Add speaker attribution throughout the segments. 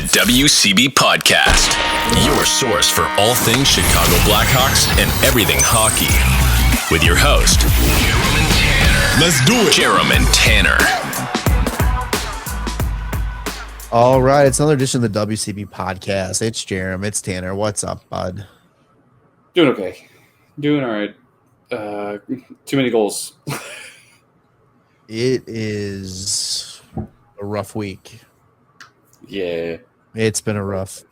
Speaker 1: WCB Podcast, your source for all things Chicago Blackhawks and everything hockey. With your host, Jarom and Tanner. Let's do it. Jarom and Tanner.
Speaker 2: All right, it's another edition of the WCB Podcast. It's Jarom, it's Tanner. What's up, bud?
Speaker 3: Doing okay. Doing all right. Too many goals.
Speaker 2: It is a rough week.
Speaker 3: Yeah.
Speaker 2: It's been a rough.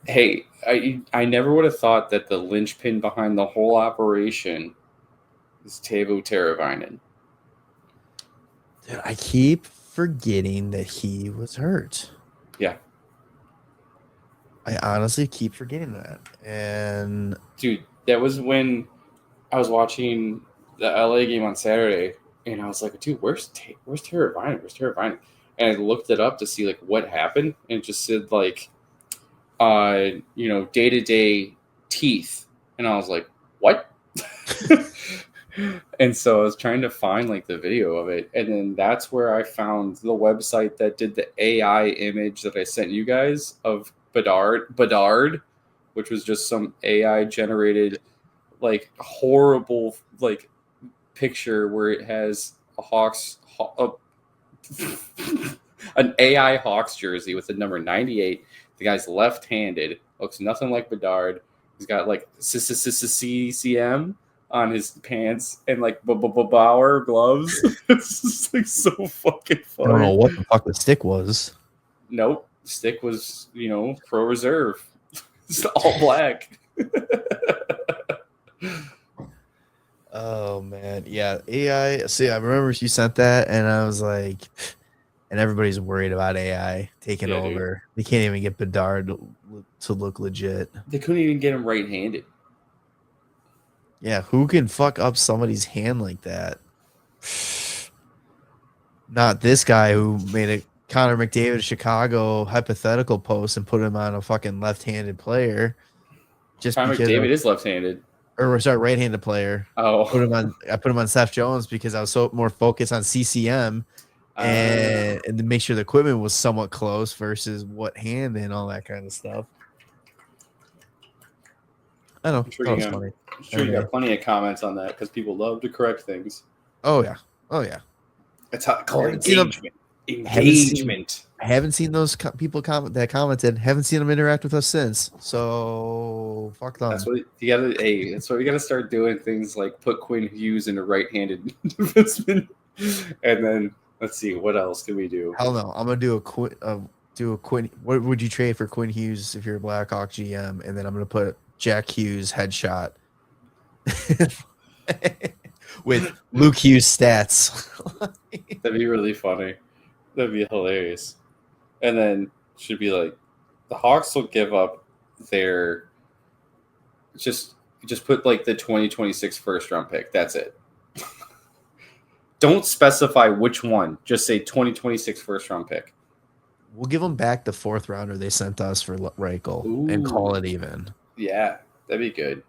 Speaker 3: Hey, I never would have thought that the linchpin behind the whole operation is Teuvo Teravainen.
Speaker 2: Dude, I keep forgetting that he was hurt.
Speaker 3: Yeah.
Speaker 2: I honestly keep forgetting that. And
Speaker 3: dude, that was when I was watching the LA game on Saturday, and I was like, dude, where's Teravainen? Where's Teravainen? And I looked it up to see like what happened, and it just said like, day-to-day teeth, and I was like, what? And so I was trying to find like the video of it, and then that's where I found the website that did the AI image that I sent you guys of Bedard, which was just some AI generated like horrible like picture where it has an AI Hawks jersey with the number 98. The guy's left-handed, looks nothing like Bedard. He's got like CCM on his pants and like Bauer gloves. It's just like so fucking funny.
Speaker 2: I don't know what the fuck the stick was.
Speaker 3: Nope. Stick was, pro reserve. It's all black.
Speaker 2: Oh, man. Yeah, AI. See, I remember you sent that, and I was like, and everybody's worried about AI taking over. Dude. They can't even get Bedard to look legit.
Speaker 3: They couldn't even get him right-handed.
Speaker 2: Yeah, who can fuck up somebody's hand like that? Not this guy who made a Connor McDavid Chicago hypothetical post and put him on a fucking left-handed player. Just
Speaker 3: Connor McDavid is left-handed.
Speaker 2: Or sorry, right-handed player.
Speaker 3: Oh,
Speaker 2: I put him on Seth Jones because I was so more focused on CCM and to make sure the equipment was somewhat close versus what hand and all that kind of stuff. I know.
Speaker 3: I'm sure you got plenty of comments on that because people love to correct things.
Speaker 2: Oh yeah.
Speaker 3: It's called engagement.
Speaker 2: I haven't seen those people that commented. Haven't seen them interact with us since. So fuck them.
Speaker 3: That's what you gotta. Hey, that's what we gotta start doing. Things like put Quinn Hughes in a right-handed defenseman, and then let's see what else can we do.
Speaker 2: Hell no, I'm gonna do a Quinn. What would you trade for Quinn Hughes if you're a Blackhawk GM? And then I'm gonna put Jack Hughes headshot with Luke Hughes stats.
Speaker 3: That'd be really funny. That'd be hilarious. And then should be like the Hawks will give up their just put like the 2026 first round pick. That's it. Don't specify which one. Just say 2026 first round pick.
Speaker 2: We'll give them back the fourth rounder they sent us for Reichel and call it even.
Speaker 3: Yeah, that'd be good.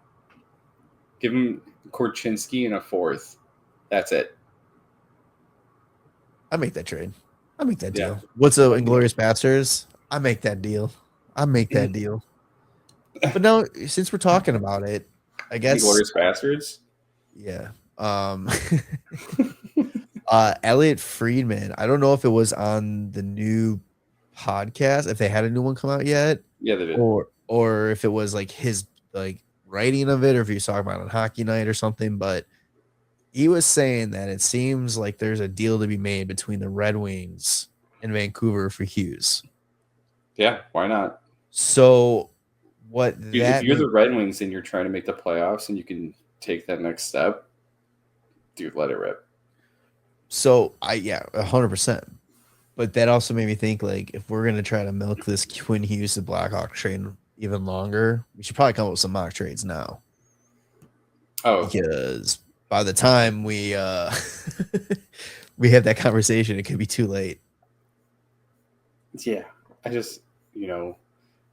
Speaker 3: Give him Korchinski in a fourth. That's it.
Speaker 2: I make that trade. I make that deal. What's a Inglourious Basterds? I make that deal. But no, since we're talking about it, I guess
Speaker 3: Inglourious Basterds.
Speaker 2: Yeah. Elliot Friedman. I don't know if it was on the new podcast, if they had a new one come out yet.
Speaker 3: Yeah, they did.
Speaker 2: Or if it was like his like writing of it, or if he was talking about it on Hockey Night or something, but he was saying that it seems like there's a deal to be made between the Red Wings and Vancouver for Hughes.
Speaker 3: Yeah, why not?
Speaker 2: So if
Speaker 3: you're the Red Wings and you're trying to make the playoffs and you can take that next step, dude, let it rip.
Speaker 2: So 100%. But that also made me think, like, if we're gonna try to milk this Quinn Hughes to Blackhawk trade even longer, we should probably come up with some mock trades now.
Speaker 3: Oh,
Speaker 2: because by the time we we have that conversation, it could be too late.
Speaker 3: Yeah, I just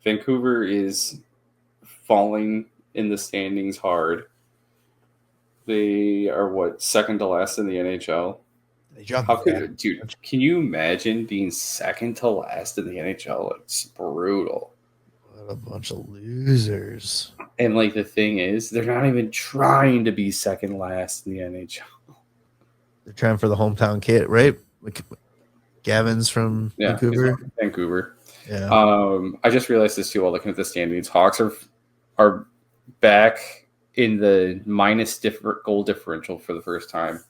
Speaker 3: Vancouver is falling in the standings hard. They are second to last in the NHL. Dude, can you imagine being second to last in the NHL? It's brutal.
Speaker 2: What a bunch of losers.
Speaker 3: And like the thing is, they're not even trying to be second last in the NHL.
Speaker 2: They're trying for the hometown kid, right? Gavin's from Vancouver.
Speaker 3: Vancouver.
Speaker 2: Yeah.
Speaker 3: I just realized this too while looking at the standings. Hawks are back in the minus goal differential for the first time.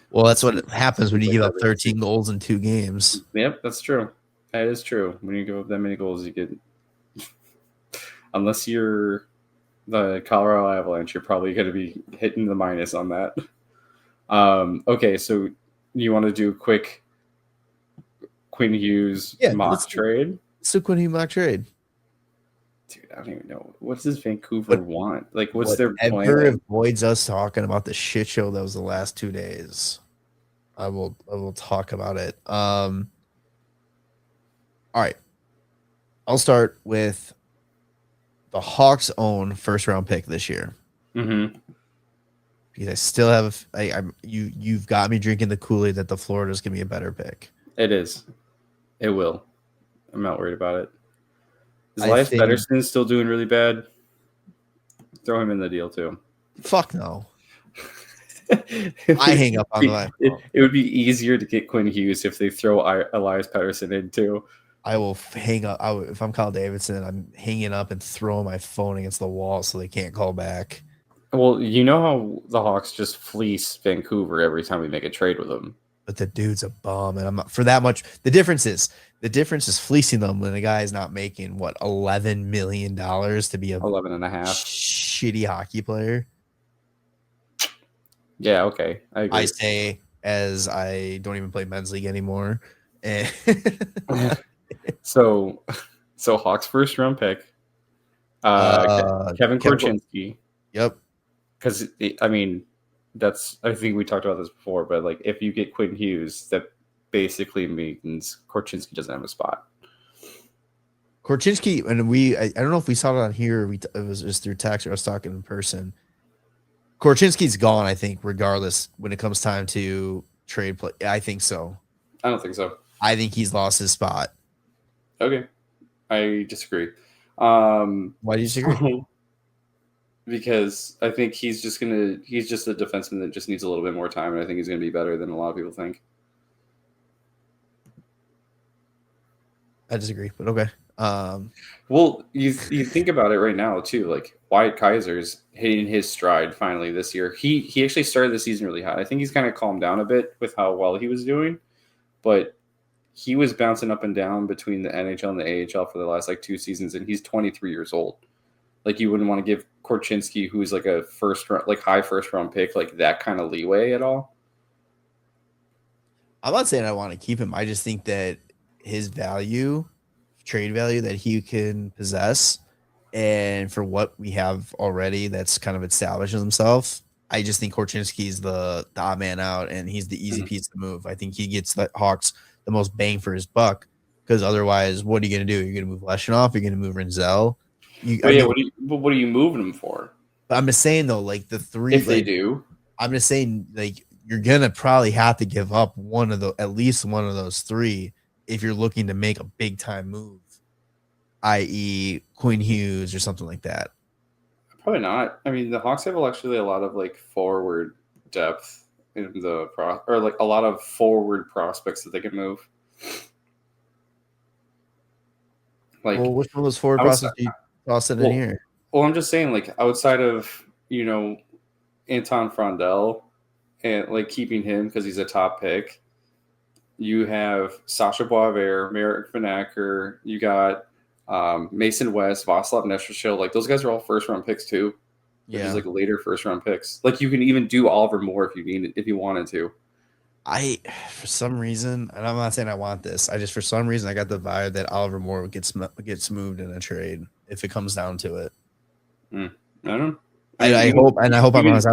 Speaker 2: Well, that's what happens when you give up 13 goals in 2 games.
Speaker 3: Yep, that's true. That is true. When you give up that many goals, you get. Unless you're the Colorado Avalanche, you're probably going to be hitting the minus on that. Okay, so you want to do a quick Quinn Hughes mock trade?
Speaker 2: Let's do Quinn Hughes mock trade.
Speaker 3: Dude, I don't even know. What does Vancouver want? Like, what's their plan?
Speaker 2: Whatever avoids us talking about the shit show that was the last 2 days, I will talk about it. All right. I'll start with the Hawks' own first-round pick this year.
Speaker 3: Mm-hmm.
Speaker 2: Because I still have you've got me drinking the Kool-Aid that the Florida's gonna be a better pick.
Speaker 3: It is. It will. I'm not worried about it. Is Elias Pettersson still doing really bad? Throw him in the deal too.
Speaker 2: Fuck no. I hang up on that.
Speaker 3: It would be easier to get Quinn Hughes if they throw Elias Pettersson in too.
Speaker 2: I will hang up. If I'm Kyle Davidson, I'm hanging up and throwing my phone against the wall so they can't call back.
Speaker 3: Well, you know how the Hawks just fleece Vancouver every time we make a trade with them.
Speaker 2: But the dude's a bum, and I'm not for that much. The difference is fleecing them when the guy is not making what $11 million to be a
Speaker 3: 11.5
Speaker 2: shitty hockey player.
Speaker 3: Yeah, okay, I agree.
Speaker 2: I say as I don't even play men's league anymore.
Speaker 3: So Hawks first round pick, Kevin Korchinski.
Speaker 2: Yep.
Speaker 3: Because I mean, I think we talked about this before, but like if you get Quinn Hughes, that basically means Korchinski doesn't have a spot.
Speaker 2: Korchinski, and I don't know if we saw it on here. It was just through text or I was talking in person. Korchinski's gone, I think, regardless when it comes time to trade play. I think so.
Speaker 3: I don't think so.
Speaker 2: I think he's lost his spot.
Speaker 3: Okay. I disagree.
Speaker 2: Why do you disagree?
Speaker 3: Because I think he's just a defenseman that just needs a little bit more time, and I think he's gonna be better than a lot of people think.
Speaker 2: I disagree, but okay.
Speaker 3: Well, you think about it right now too. Like Wyatt Kaiser's hitting his stride finally this year. He actually started the season really hot. I think he's kind of calmed down a bit with how well he was doing, but he was bouncing up and down between the NHL and the AHL for the last 2 seasons, and he's 23 years old. Like you wouldn't want to give Korchinski, who's like a high first round pick, like that kind of leeway at all.
Speaker 2: I'm not saying I want to keep him. I just think that his trade value that he can possess, and for what we have already that's kind of established himself, I just think Korchinski is the odd man out, and he's the easy piece to move. I think he gets the Hawks the most bang for his buck, because otherwise, what are you going to do? You're going to move Leshinov? You're going to move Rinzel?
Speaker 3: What are you moving them for?
Speaker 2: I'm just saying though, like the three.
Speaker 3: If they do,
Speaker 2: I'm just saying, like you're gonna probably have to give up at least one of those 3 if you're looking to make a big time move, i.e., Quinn Hughes or something like that.
Speaker 3: Probably not. I mean, the Hawks have actually a lot of forward depth in the a lot of forward prospects that they can move.
Speaker 2: Which one of those forward prospects do you toss it in here?
Speaker 3: Well, I'm just saying, outside of Anton Frondell and keeping him because he's a top pick, you have Sasha Boisvert, Merrick Vanacker, you got Mason West, Václav Nestrasil. Those guys are all first round picks too. Yeah, just later first round picks. You can even do Oliver Moore if you wanted to.
Speaker 2: For some reason, and I'm not saying I want this, for some reason I got the vibe that Oliver Moore gets moved in a trade if it comes down to it.
Speaker 3: I don't know.
Speaker 2: I hope I'm honest.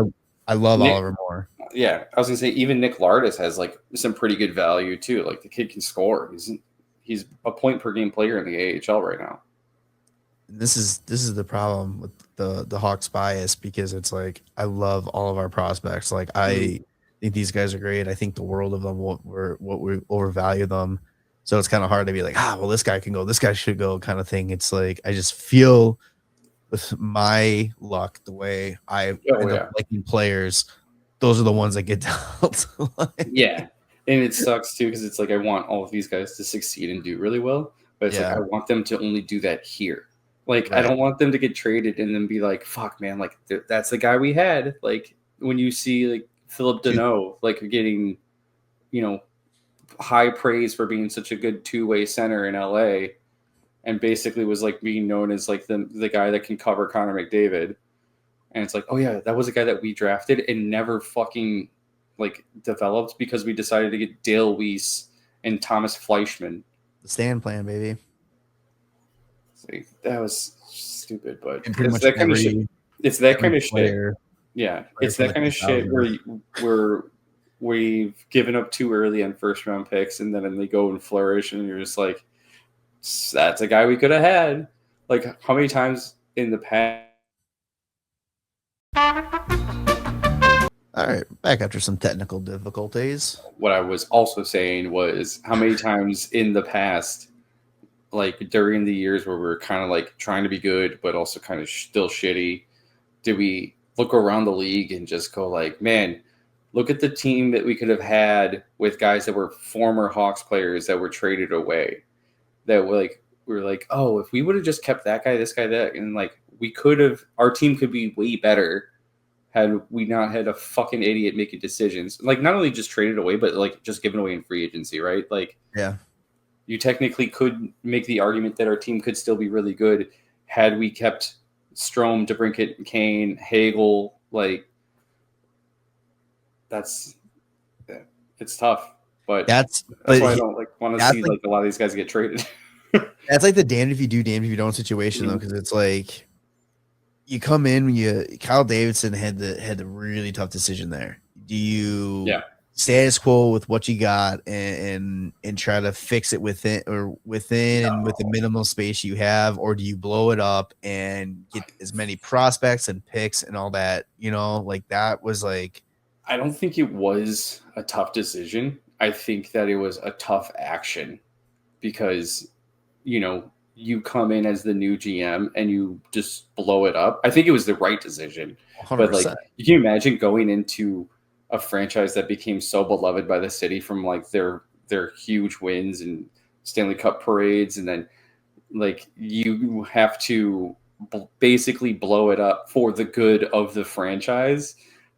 Speaker 2: I love Oliver Moore.
Speaker 3: Yeah, I was gonna say even Nick Lardis has some pretty good value too. The kid can score. He's a point per game player in the AHL right now.
Speaker 2: This is the problem with the Hawks bias, because it's I love all of our prospects. The think these guys are great. I think the world of them. What we overvalue them. So it's kind of hard to be like, well, this guy can go, this guy should go, kind of thing. It's like I just feel with my luck, the way I end up liking players, those are the ones that get dealt.
Speaker 3: Yeah. And it sucks too, because it's like I want all of these guys to succeed and do really well, but it's like I want them to only do that here. Like I don't want them to get traded and then be like, fuck, man, like that's the guy we had. Like when you see like Philip Deneau like getting, high praise for being such a good two-way center in LA, and basically was like being known as like the guy that can cover Connor McDavid. And it's like, oh yeah, that was a guy that we drafted and never fucking like developed because we decided to get Dale Weiss and Thomas Fleischman.
Speaker 2: The stand plan, baby.
Speaker 3: See, that was stupid, but
Speaker 2: it's that kind of shit.
Speaker 3: It's that kind of shit. Yeah, it's that kind of shit where we've given up too early on first round picks, and then they go and flourish, and you're just like, that's a guy we could have had. Like, how many times in the past?
Speaker 2: All right, back after some technical difficulties.
Speaker 3: What I was also saying was how many times in the past, like during the years where we were kind of like trying to be good, but also kind of still shitty, did we look around the league and just go like, man, look at the team that we could have had with guys that were former Hawks players that were traded away. That were like, we were like, oh, if we would have just kept that guy, this guy, that, and like we could have, our team could be way better had we not had a fucking idiot making decisions. Like not only just traded away, but like just given away in free agency, right? Like,
Speaker 2: yeah,
Speaker 3: you technically could make the argument that our team could still be really good had we kept Strome, DeBrincat, Kane, Hagel. Like, it's tough, but that's why I don't like want to see like a lot of these guys get traded.
Speaker 2: That's like the damned if you do, damned if you don't situation, though, because it's like you come in when Kyle Davidson had the really tough decision there. Do you status quo with what you got and try to fix it within and with the minimal space you have, or do you blow it up and get as many prospects and picks and all that? Like that was like,
Speaker 3: I don't think it was a tough decision. I think that it was a tough action because, you come in as the new GM and you just blow it up. I think it was the right decision. 100%. But like, you can imagine going into a franchise that became so beloved by the city from like their huge wins and Stanley Cup parades, and then like you have to basically blow it up for the good of the franchise.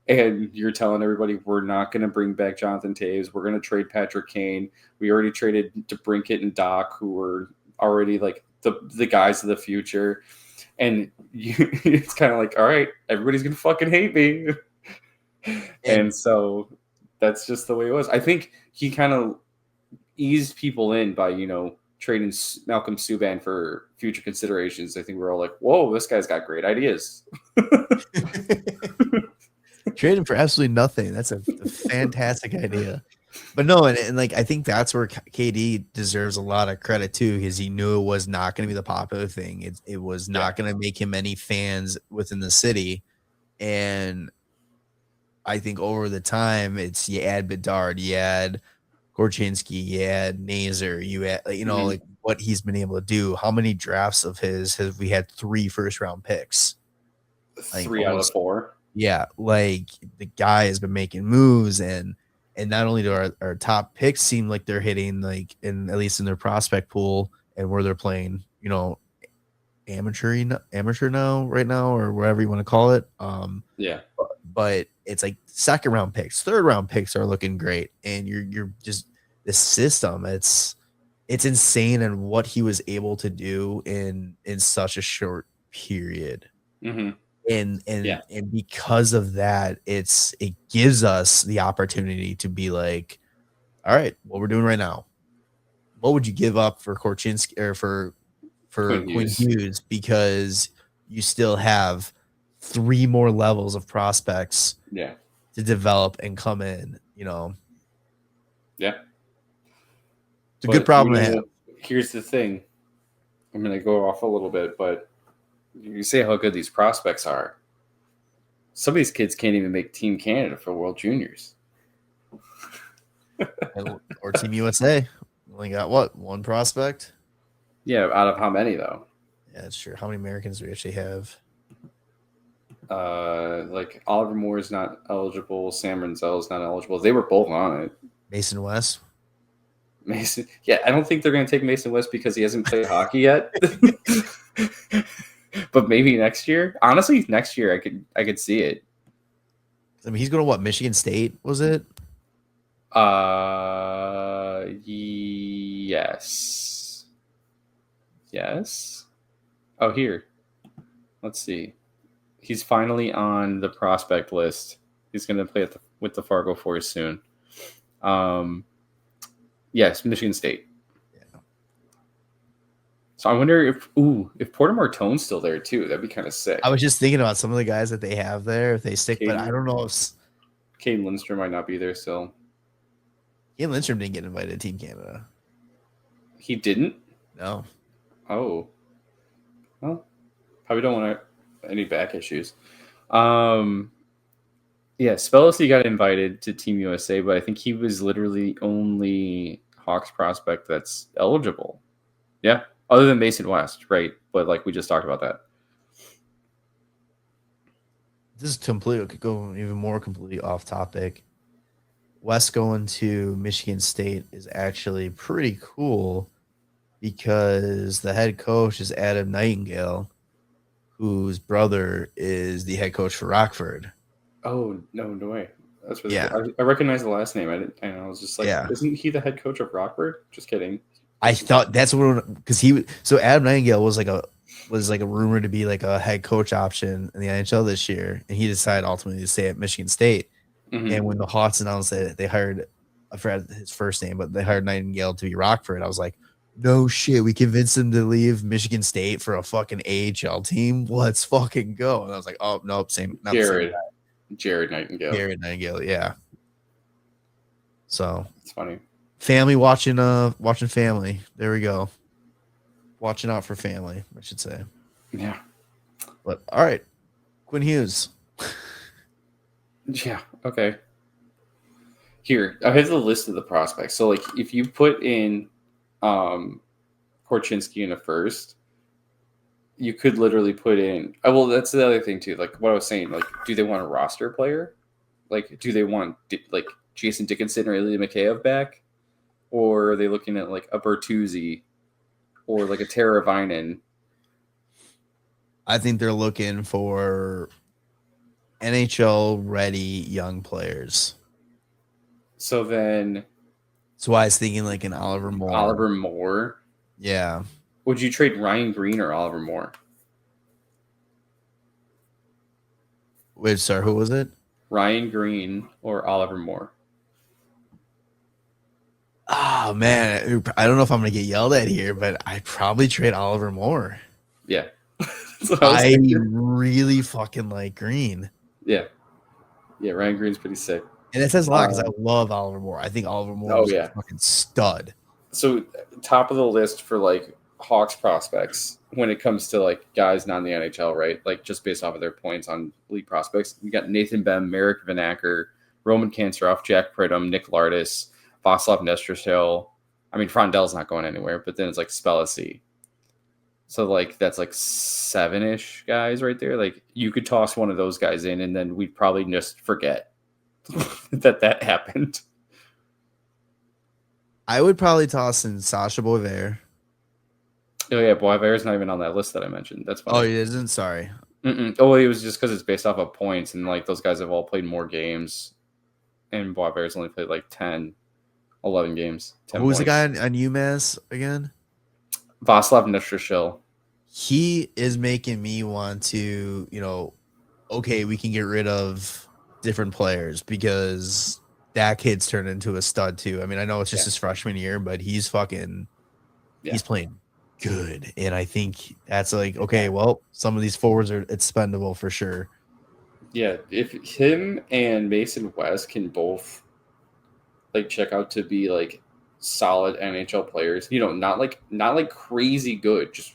Speaker 3: And you're telling everybody we're not going to bring back Jonathan Toews. We're going to trade Patrick Kane. We already traded DeBrincat and Doc, who were already like the guys of the future. And it's kind of like, all right, everybody's going to fucking hate me. And so that's just the way it was. I think he kind of eased people in by, trading Malcolm Subban for future considerations. I think we're all like, whoa, this guy's got great ideas.
Speaker 2: Trade him for absolutely nothing. That's a fantastic idea. But no, and like I think that's where KD deserves a lot of credit too, because he knew it was not going to be the popular thing. It was not going to make him any fans within the city. And I think over the time, it's you add Bedard, you add Korchinski, you add Nazer, you add like what he's been able to do. How many drafts of his have we had 3 first-round picks?
Speaker 3: Like 3 out of 4.
Speaker 2: Yeah, like the guy has been making moves, and not only do our top picks seem like they're hitting, like at least in their prospect pool and where they're playing, amateur now, right now, or whatever you want to call it. But it's like second round picks, third round picks are looking great, and you're just this system. It's insane, and what he was able to do in such a short period.
Speaker 3: Mm-hmm.
Speaker 2: And because of that, it gives us the opportunity to be like, all right, what we're doing right now, what would you give up for Korchinski or for Quinn Hughes, because you still have 3 more levels of prospects to develop and come in,
Speaker 3: Yeah.
Speaker 2: It's a good problem to have.
Speaker 3: Here's the thing. I'm going to go off a little bit, but you say how good these prospects are. Some of these kids can't even make Team Canada for World Juniors.
Speaker 2: Or Team USA. Only got what? One prospect?
Speaker 3: Yeah, out of how many though?
Speaker 2: Yeah, that's true. How many Americans do we actually have?
Speaker 3: Like Oliver Moore is not eligible. Sam Renzel is not eligible. They were both on it.
Speaker 2: Mason West.
Speaker 3: Mason, yeah, I don't think they're going to take Mason West because he hasn't played hockey yet. But maybe next year. Honestly, next year I could see it.
Speaker 2: I mean, he's going to what? Michigan State, was it?
Speaker 3: Yes. Yes. Oh, here. Let's see. He's finally on the prospect list. He's going to play with the Fargo Force soon. Yes, Michigan State.
Speaker 2: Yeah.
Speaker 3: So I wonder if Porter Martone's still there too. That'd be kind of sick.
Speaker 2: I was just thinking about some of the guys that they have there if they stick, but I don't know if
Speaker 3: Caden Lindstrom might not be there still.
Speaker 2: Caden Lindstrom didn't get invited to Team Canada.
Speaker 3: He didn't?
Speaker 2: No.
Speaker 3: Oh. Well, probably don't want any back issues. Yeah, Spellacy got invited to Team USA, but I think he was literally only Hawks prospect that's eligible. Yeah, other than Mason West, right? But like we just talked about that.
Speaker 2: This is completely could go even more completely off topic. West going to Michigan State is actually pretty cool because the head coach is Adam Nightingale, whose brother is the head coach for Rockford.
Speaker 3: Oh, no way. That's really cool. I recognize the last name. I was just like, Isn't he the head coach of Rockford? Just kidding.
Speaker 2: I thought that's what, because Adam Nightingale was like a rumor to be like a head coach option in the NHL this year, and he decided ultimately to stay at Michigan State. Mm-hmm. And when the Hawks announced that they hired, I forgot his first name, but they hired Nightingale to be Rockford, I was like, no shit, we convinced him to leave Michigan State for a fucking AHL team. Let's fucking go. And I was like, oh nope, same. Not
Speaker 3: Jared Nightingale.
Speaker 2: Jared Nightingale, yeah. So
Speaker 3: it's funny.
Speaker 2: Family watching family. There we go. Watching out for family, I should say.
Speaker 3: Yeah.
Speaker 2: But all right. Quinn Hughes.
Speaker 3: Yeah, okay. Here, I have the list of the prospects. So like if you put in Korchinski in a first, you could literally put in well, that's the other thing too. Like what I was saying, like, do they want a roster player? Like, do they want like Jason Dickinson or Ilya Mikheyev back? Or are they looking at like a Bertuzzi or like a Teravainen?
Speaker 2: I think they're looking for NHL ready young players.
Speaker 3: So then
Speaker 2: that's why I was thinking like an Oliver Moore. Yeah.
Speaker 3: Would you trade Ryan Green or Oliver Moore?
Speaker 2: Wait, sorry, who was it?
Speaker 3: Ryan Green or Oliver Moore?
Speaker 2: Oh man, I don't know if I'm gonna get yelled at here, but I'd probably trade Oliver Moore.
Speaker 3: Yeah.
Speaker 2: I really fucking like Green.
Speaker 3: Yeah. Yeah, Ryan Green's pretty sick.
Speaker 2: And it says a lot because I love Oliver Moore. I think Oliver Moore is a fucking stud.
Speaker 3: So top of the list for like Hawks prospects when it comes to like guys not in the NHL, right? Like just based off of their points on league prospects. You got Nathan Bem, Marek Vanacker, Roman Kanserov, Jack Pridham, Nick Lardis, Václav Nestrasil. I mean, Frondel's not going anywhere, but then it's like Spellacy. So like that's like 7-ish guys right there. Like you could toss one of those guys in, and then we'd probably just forget that happened.
Speaker 2: I would probably toss in Sasha Boisvert.
Speaker 3: Oh yeah, Boisvert's not even on that list that I mentioned. That's funny.
Speaker 2: Oh, he isn't. Sorry.
Speaker 3: Oh, it was just because it's based off of points, and like those guys have all played more games, and Boisvert's only played like 10, 11 games.
Speaker 2: Who was the guy on UMass again?
Speaker 3: Václav Nestrasil.
Speaker 2: He is making me want to, okay, we can get rid of different players because that kid's turned into a stud too. I mean, I know it's just his freshman year, but he's he's playing good. And I think that's like, okay, well, some of these forwards are expendable for sure. Yeah,
Speaker 3: if him and Mason West can both like check out to be like solid NHL players, not like crazy good, just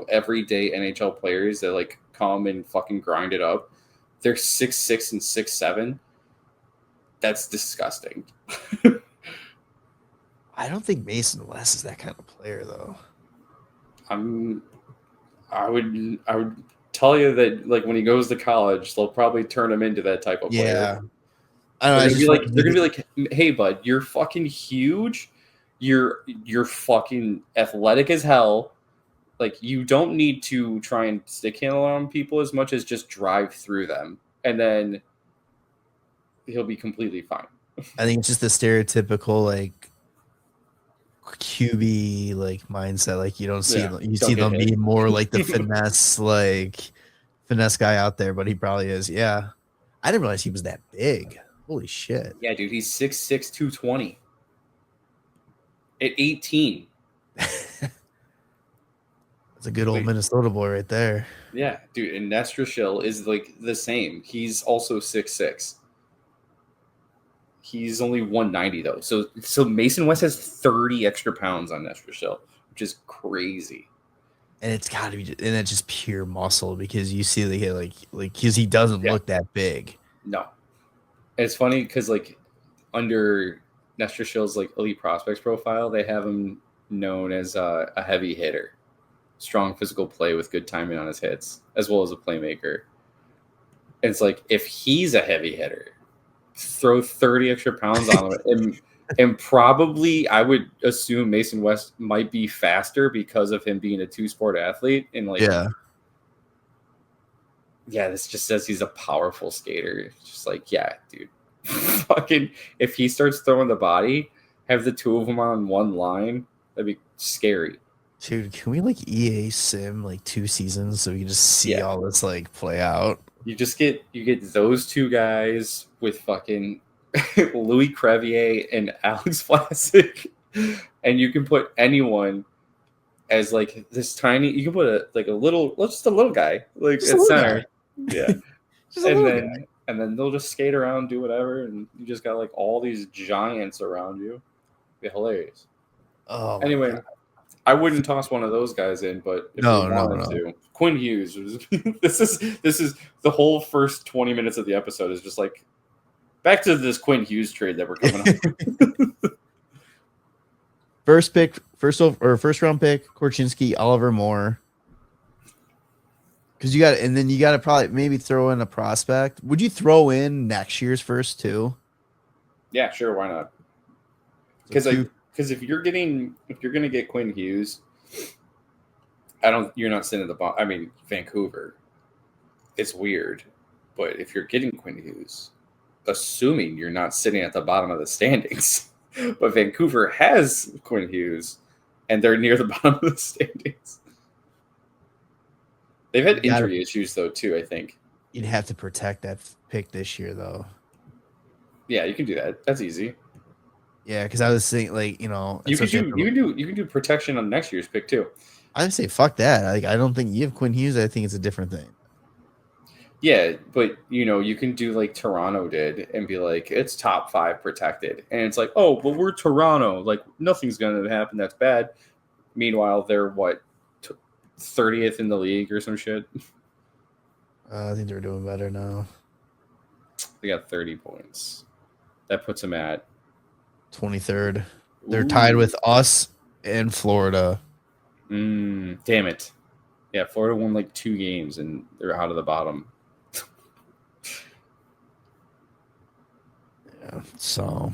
Speaker 3: everyday NHL players that like come and fucking grind it up. They're 6'6" and 6'7". That's disgusting.
Speaker 2: I don't think Mason West is that kind of player, though.
Speaker 3: I would tell you that like when he goes to college, they'll probably turn him into that type of player.
Speaker 2: Yeah. I don't know,
Speaker 3: They're gonna be like, hey bud, you're fucking huge. You're fucking athletic as hell. Like you don't need to try and stick handle on people as much as just drive through them, and then he'll be completely fine.
Speaker 2: I think it's just the stereotypical like QB like mindset. Like you don't see you see them be more like the finesse guy out there, but he probably is. Yeah, I didn't realize he was that big. Holy shit!
Speaker 3: Yeah, dude, he's 6'6", 220 at 18.
Speaker 2: That's a good old Minnesota boy right there.
Speaker 3: Yeah, dude, and Nestrashil is like the same. He's also 6'6". He's only 190 though. So Mason West has 30 extra pounds on Nestrashil, which is crazy.
Speaker 2: And it's got to be, and it's just pure muscle because you see like because he doesn't look that big.
Speaker 3: No, and it's funny because like under Nestrashil's like elite prospects profile, they have him known as a heavy hitter, strong physical play with good timing on his hits, as well as a playmaker. And it's like if he's a heavy hitter, throw 30 extra pounds on him, and probably I would assume Mason West might be faster because of him being a two-sport athlete. And like, yeah, this just says he's a powerful skater. It's just like, yeah, dude, fucking, if he starts throwing the body, have the two of them on one line, that'd be scary.
Speaker 2: Dude, can we like EA sim like 2 seasons so we can just see all this like play out?
Speaker 3: You get those two guys with fucking Louis Crevier and Alex Vlasic, and you can put anyone as like this tiny. You can put a little guy like at center, and then they'll just skate around, do whatever, and you just got like all these giants around you. It'd be hilarious.
Speaker 2: Oh,
Speaker 3: anyway. I wouldn't toss one of those guys in, but if you wanted to, Quinn Hughes. This is the whole first 20 minutes of the episode is just like back to this Quinn Hughes trade that we're coming up.
Speaker 2: First round pick, Korchinski, Oliver Moore. Because you got to probably maybe throw in a prospect. Would you throw in next year's first too?
Speaker 3: Yeah, sure. Why not? Because if you're going to get Quinn Hughes, you're not sitting at the bottom. I mean, Vancouver, it's weird, but if you're getting Quinn Hughes, assuming you're not sitting at the bottom of the standings, but Vancouver has Quinn Hughes, and they're near the bottom of the standings. They've had injury issues though too. I think
Speaker 2: you'd have to protect that pick this year, though.
Speaker 3: Yeah, you can do that. That's easy.
Speaker 2: Yeah, because I was thinking, like, you can
Speaker 3: do protection on next year's pick too.
Speaker 2: I'd say fuck that. Like, I don't think you have Quinn Hughes. I think it's a different thing.
Speaker 3: Yeah, but you can do like Toronto did and be like, it's top 5 protected, and it's like, oh, but we're Toronto. Like nothing's gonna happen that's bad. Meanwhile, they're 30th in the league or some shit.
Speaker 2: I think they're doing better now.
Speaker 3: They got 30 points. That puts them at
Speaker 2: 23rd. They're tied with us and Florida.
Speaker 3: Damn it. Yeah, Florida won like 2 games and they're out of the bottom.
Speaker 2: Yeah, so.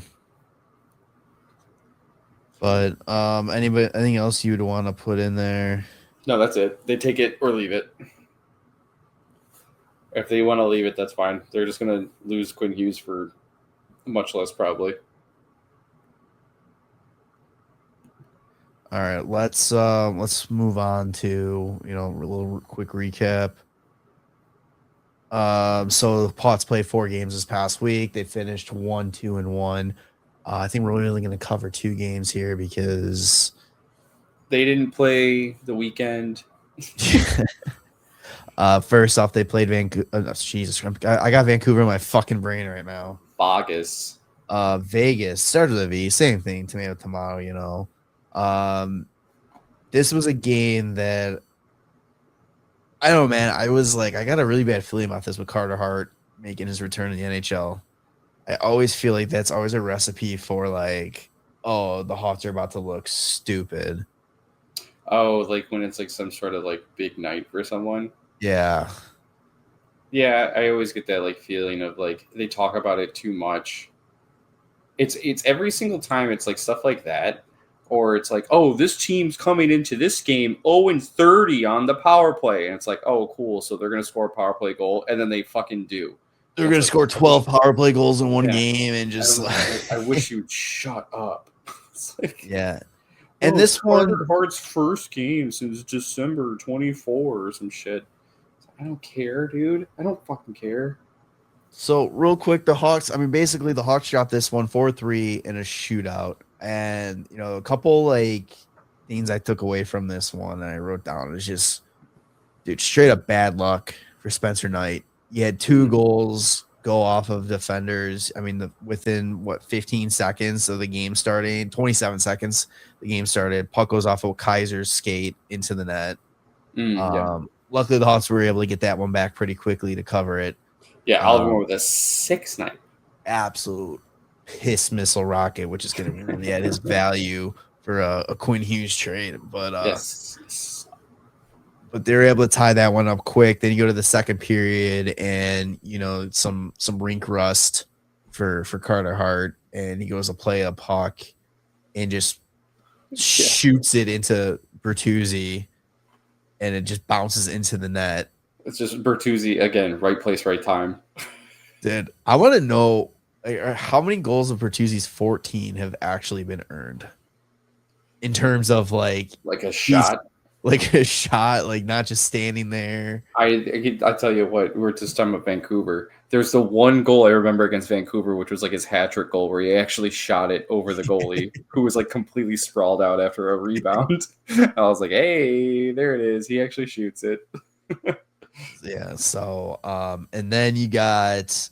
Speaker 2: But anything else you'd want to put in there?
Speaker 3: No, that's it. They take it or leave it. If they want to leave it, that's fine. They're just going to lose Quinn Hughes for much less probably.
Speaker 2: All right, let's move on to a little quick recap. So the Pots played 4 games this past week. They finished 1-2-1. I think we're only going to cover 2 games here because
Speaker 3: they didn't play the weekend.
Speaker 2: First off, they played Vancouver. Jesus, I got Vancouver in my fucking brain right now.
Speaker 3: Vegas.
Speaker 2: Vegas started with a V. Same thing. Tomato. This was a game that I don't know, man. I was like, I got a really bad feeling about this with Carter Hart making his return in the NHL. I always feel like that's always a recipe for like, oh, the Hawks are about to look stupid.
Speaker 3: Oh, like when it's like some sort of like big night for someone.
Speaker 2: Yeah.
Speaker 3: Yeah, I always get that like feeling of like they talk about it too much. It's every single time it's like stuff like that, or it's like, oh, this team's coming into this game 0-30 on the power play, and it's like, oh, cool, so they're gonna score a power play goal, and then they fucking do.
Speaker 2: They're going to score 12 power play goals in one
Speaker 3: Yeah.
Speaker 2: game and just
Speaker 3: I wish you'd shut up. It's like,
Speaker 2: yeah. And this one,
Speaker 3: Hart's first game since December 24 or some shit. I don't care, dude. I don't fucking care.
Speaker 2: so real quick, the Hawks, I mean, basically the Hawks dropped this one 4-3 in a shootout. And, you know, a couple like things I took away from this one and I wrote down is just, dude, straight up bad luck for Spencer Knight. You had 2 goals go off of defenders. I mean, within 15 seconds of the game starting, 27 seconds, the game started. Puck goes off of Kaiser's skate into the net. Luckily, the Hawks were able to get that one back pretty quickly to cover it.
Speaker 3: Yeah, Oliver with a 6-9.
Speaker 2: Absolute piss missile rocket, which is going to really add his value for a Quinn Hughes trade. But
Speaker 3: yes.
Speaker 2: But they were able to tie that one up quick. Then you go to the second period, and you know some rink rust for Carter Hart, and he goes to play a puck and just shoots it into Bertuzzi, and it just bounces into the net.
Speaker 3: It's just Bertuzzi again, right place, right time.
Speaker 2: Dude, I want to know how many goals of Bertuzzi's 14 have actually been earned in terms of like
Speaker 3: a shot.
Speaker 2: Like a shot, like not just standing there.
Speaker 3: I tell you what, we're just talking about Vancouver. There's the one goal I remember against Vancouver, which was like his hat trick goal, where he actually shot it over the goalie, who was like completely sprawled out after a rebound. I was like, hey, there it is. He actually shoots it.
Speaker 2: Yeah. So, and then you got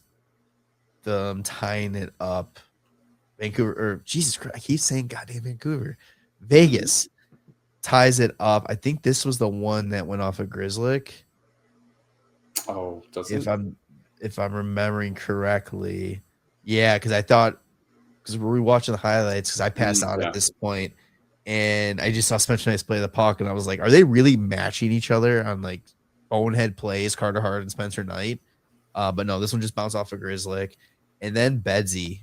Speaker 2: them tying it up. Vancouver, or Jesus Christ, I keep saying goddamn Vancouver. Vegas ties it up. I think this was the one that went off of Grizzlick.
Speaker 3: Oh,
Speaker 2: if I'm remembering correctly. Yeah, because I thought, because we were watching the highlights, because I passed out at this point, and I just saw Spencer Knight play the puck, and I was like, are they really matching each other on like bonehead plays, Carter Hart and Spencer Knight? But no, this one just bounced off of Grizzlick. And then Bedsy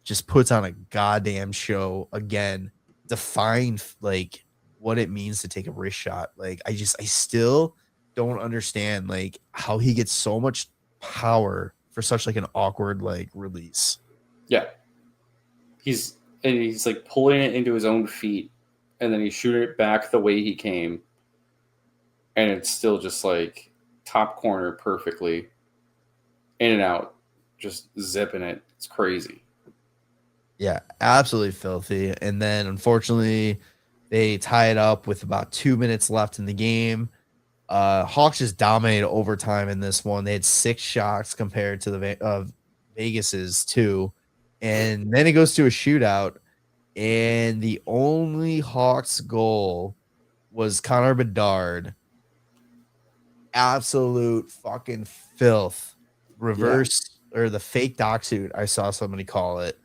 Speaker 2: just puts on a goddamn show again, define like what it means to take a wrist shot. Like I still don't understand like how he gets so much power for such like an awkward like release.
Speaker 3: Yeah. He's like pulling it into his own feet, and then he's shooting it back the way he came. And it's still just like top corner perfectly. In and out. Just zipping it. It's crazy.
Speaker 2: Yeah, absolutely filthy. And then unfortunately, they tie it up with about 2 minutes left in the game. Hawks just dominated overtime in this one. They had 6 shots compared to the Vegas's 2. And then it goes to a shootout. And the only Hawks goal was Connor Bedard. Absolute fucking filth. Reverse or the fake dock suit, I saw somebody call it.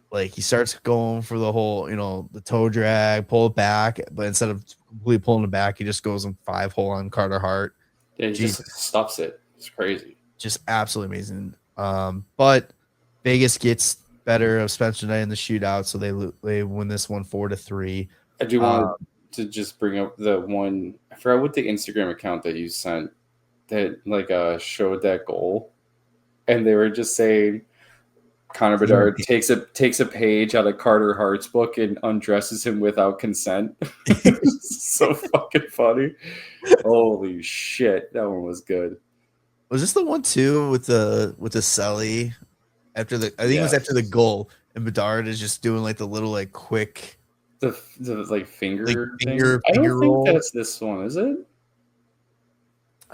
Speaker 2: Like he starts going for the whole, you know, the toe drag, pull it back, but instead of completely pulling it back, he just goes in 5-hole on Carter Hart.
Speaker 3: Yeah, he just stuffs it. It's crazy.
Speaker 2: Just absolutely amazing. But Vegas gets better of Spencer Knight in the shootout, so they win this one 4-3.
Speaker 3: I do want to just bring up the one. I forgot what the Instagram account that you sent that like showed that goal, and they were just saying Connor Bedard takes a page out of Carter Hart's book and undresses him without consent. So fucking funny. Holy shit, that one was good.
Speaker 2: Was this the one too with the celly after the? I think it was after the goal, and Bedard is just doing like the little like quick
Speaker 3: the like finger
Speaker 2: thing.
Speaker 3: I don't think that's this one, is it?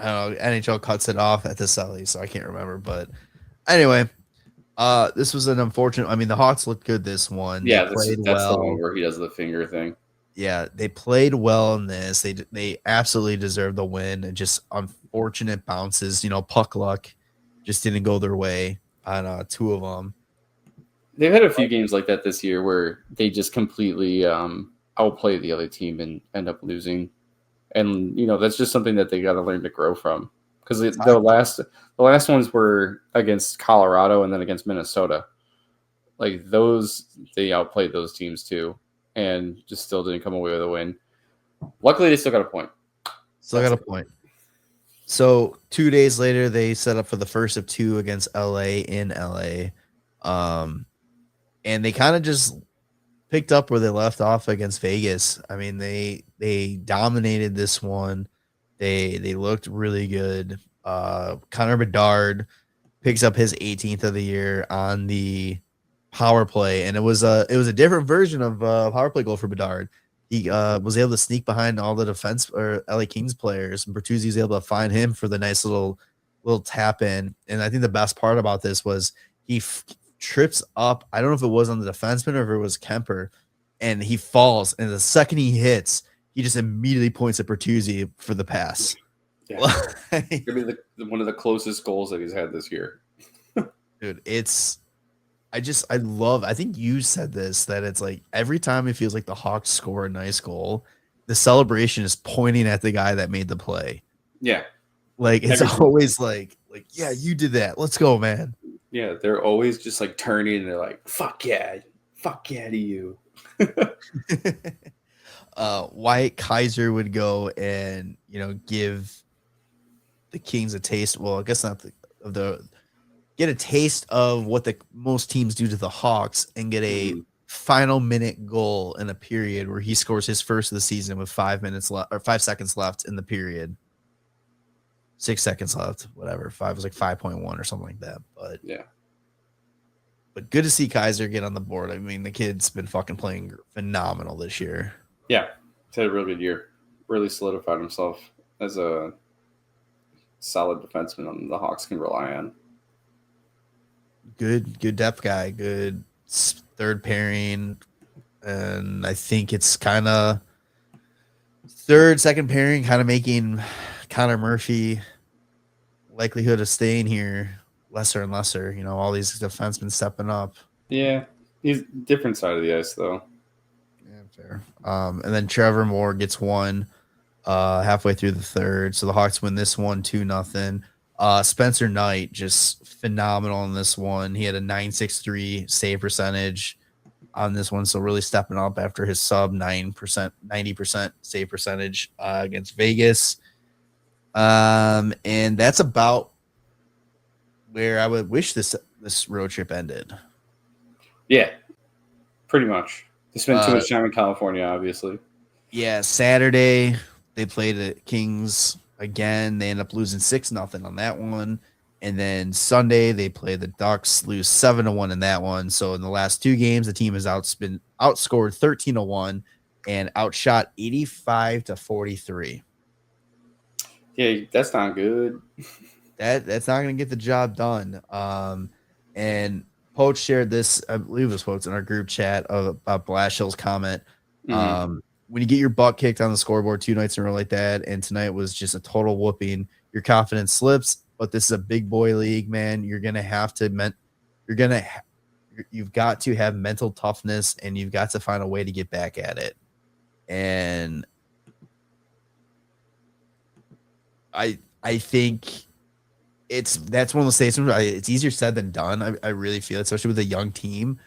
Speaker 2: I don't know. NHL cuts it off at the celly, so I can't remember. But anyway, this was an unfortunate. I mean, the Hawks looked good this one.
Speaker 3: Yeah, that's the one where he does the finger thing.
Speaker 2: Yeah, they played well in this. They absolutely deserved the win. And just unfortunate bounces. You know, puck luck just didn't go their way on 2 of them.
Speaker 3: They've had a few games like that this year where they just completely outplay the other team and end up losing. And that's just something that they got to learn to grow from. Because the last ones were against Colorado and then against Minnesota. Like those, they outplayed those teams too, and just still didn't come away with a win. Luckily, they still got a point.
Speaker 2: So 2 days later, they set up for the first of two against LA in LA. And they kind of just picked up where they left off against Vegas. I mean, they dominated this one. They looked really good. Connor Bedard picks up his 18th of the year on the power play, and it was a different version of power play goal for Bedard. He was able to sneak behind all the defense or LA Kings players, and Bertuzzi was able to find him for the nice little tap in. And I think the best part about this was he trips up. I don't know if it was on the defenseman or if it was Kemper, and he falls. And the second he hits, he just immediately points at Bertuzzi for the pass.
Speaker 3: Yeah, it's gonna be one of the closest goals that he's had this year.
Speaker 2: Dude, I think you said this, that it's like every time it feels like the Hawks score a nice goal, the celebration is pointing at the guy that made the play.
Speaker 3: Yeah.
Speaker 2: Like it's always like, yeah, you did that. Let's go, man.
Speaker 3: Yeah, they're always just like turning and they're like, fuck yeah to you.
Speaker 2: Wyatt Kaiser would go and give the Kings a taste. Well, I guess not get a taste of what the most teams do to the Hawks and get a final minute goal in a period where he scores his first of the season with 5 minutes left or 5 seconds left in the period. 6 seconds left, whatever. 5 was like 5.1 or something like that. But
Speaker 3: yeah.
Speaker 2: But good to see Kaiser get on the board. I mean, the kid's been fucking playing phenomenal this year.
Speaker 3: Yeah. He's had a real good year. Really solidified himself as a solid defenseman the Hawks can rely on.
Speaker 2: Good depth guy, good third pairing, and I think it's kind of second pairing, kind of making Connor Murphy likelihood of staying here lesser and lesser. All these defensemen stepping up.
Speaker 3: Yeah, he's different side of the ice though.
Speaker 2: Yeah, fair. And then Trevor Moore gets one halfway through the third, so the Hawks win this one 2-0. Spencer Knight just phenomenal in this one. He had a .963 save percentage on this one, so really stepping up after his sub 90% save percentage against Vegas. And that's about where I would wish this road trip ended.
Speaker 3: Yeah, pretty much. They spent too much time in California, obviously.
Speaker 2: Yeah, Saturday they played the Kings again. They end up losing 6-0 on that one. And then Sunday they play the Ducks, lose 7-1 in that one. So in the last two games, the team has been outscored 13-1 and outshot 85-43.
Speaker 3: Yeah, that's not good.
Speaker 2: That's not going to get the job done. And Poach shared this, I believe it was Poach in our group chat about Blashill's comment. When you get your butt kicked on the scoreboard 2 nights in a row like that, and tonight was just a total whooping, your confidence slips. But this is a big boy league, man. You're gonna have to you've got to have mental toughness, and you've got to find a way to get back at it. And I think that's one of those statements. It's easier said than done. I really feel, especially with a young team.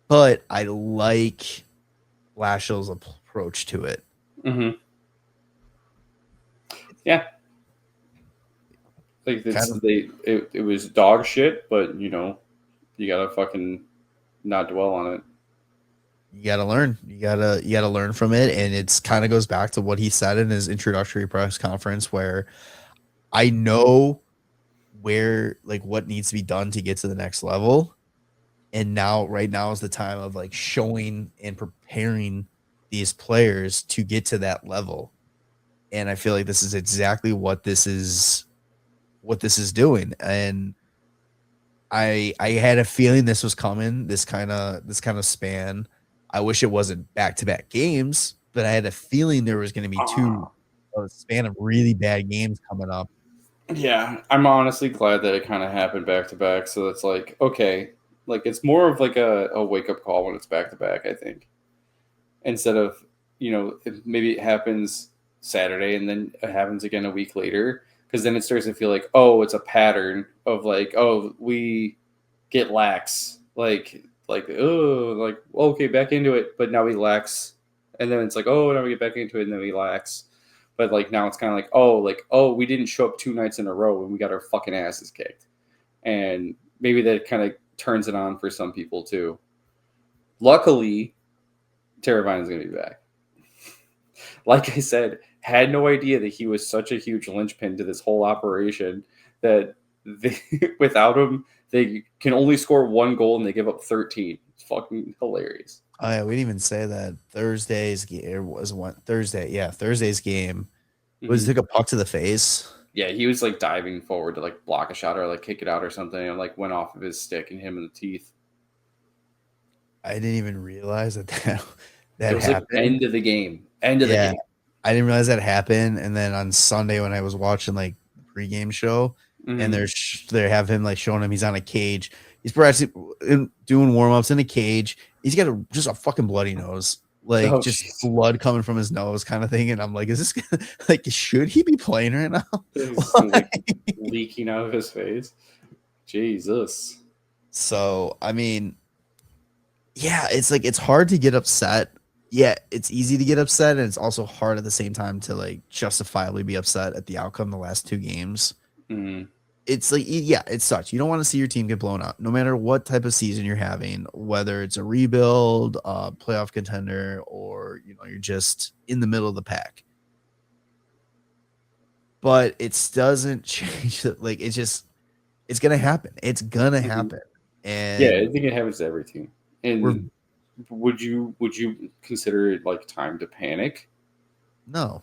Speaker 2: But I like Blashill's approach to it.
Speaker 3: Mm-hmm. Yeah. Like it was dog shit, but you gotta fucking not dwell on it.
Speaker 2: You gotta learn. You gotta learn from it, and it's kind of goes back to what he said in his introductory press conference, where I know where what needs to be done to get to the next level, and right now is the time of showing and preparing these players to get to that level. And I feel like this is exactly what this is doing. And I had a feeling this was coming, this kind of span. I wish it wasn't back-to-back games, but I had a feeling there was going to be a span of really bad games coming up.
Speaker 3: Yeah, I'm honestly glad that it kind of happened back-to-back. So it's like, okay, Like it's more of like a wake up call when it's back to back. I think instead of maybe it happens Saturday and then it happens again a week later because then it starts to feel like it's a pattern of like we get lax okay back into it but now we lax and then it's like now we get back into it and then we lax but like now it's kind of like we didn't show up 2 nights in a row and we got our fucking asses kicked and maybe that kind of turns it on for some people too. Luckily Terravine is going to be back. Like I said, had no idea that he was such a huge linchpin to this whole operation that without him, they can only score 1 goal and they give up 13. It's fucking hilarious.
Speaker 2: Oh yeah, we didn't even say that Thursday's game was one Thursday. Yeah, Thursday's game was took a puck to the face.
Speaker 3: Yeah, he was like diving forward to like block a shot or like kick it out or something and like went off of his stick and him in the teeth.
Speaker 2: I didn't even realize that
Speaker 3: it was
Speaker 2: happened.
Speaker 3: Like end of the game. End of the game.
Speaker 2: I didn't realize that happened. And then on Sunday when I was watching like the pregame show, and they have him like showing him he's on a cage. He's practicing doing warm ups in a cage. He's got just a fucking bloody nose, like blood coming from his nose, kind of thing. And I'm like, is this like should he be playing right now?
Speaker 3: Like, leaking out of his face. Jesus.
Speaker 2: So I mean, yeah, it's like it's hard to get upset. Yeah, it's easy to get upset, and it's also hard at the same time to like justifiably be upset at the outcome of the last 2 games.
Speaker 3: Mm-hmm.
Speaker 2: It's like, yeah, it sucks. You don't want to see your team get blown out, no matter what type of season you're having, whether it's a rebuild, playoff contender, or you're just in the middle of the pack. But it doesn't change. Like it's gonna happen. It's gonna happen. And
Speaker 3: yeah, I think it happens to every team. And would you consider it like time to panic?
Speaker 2: No.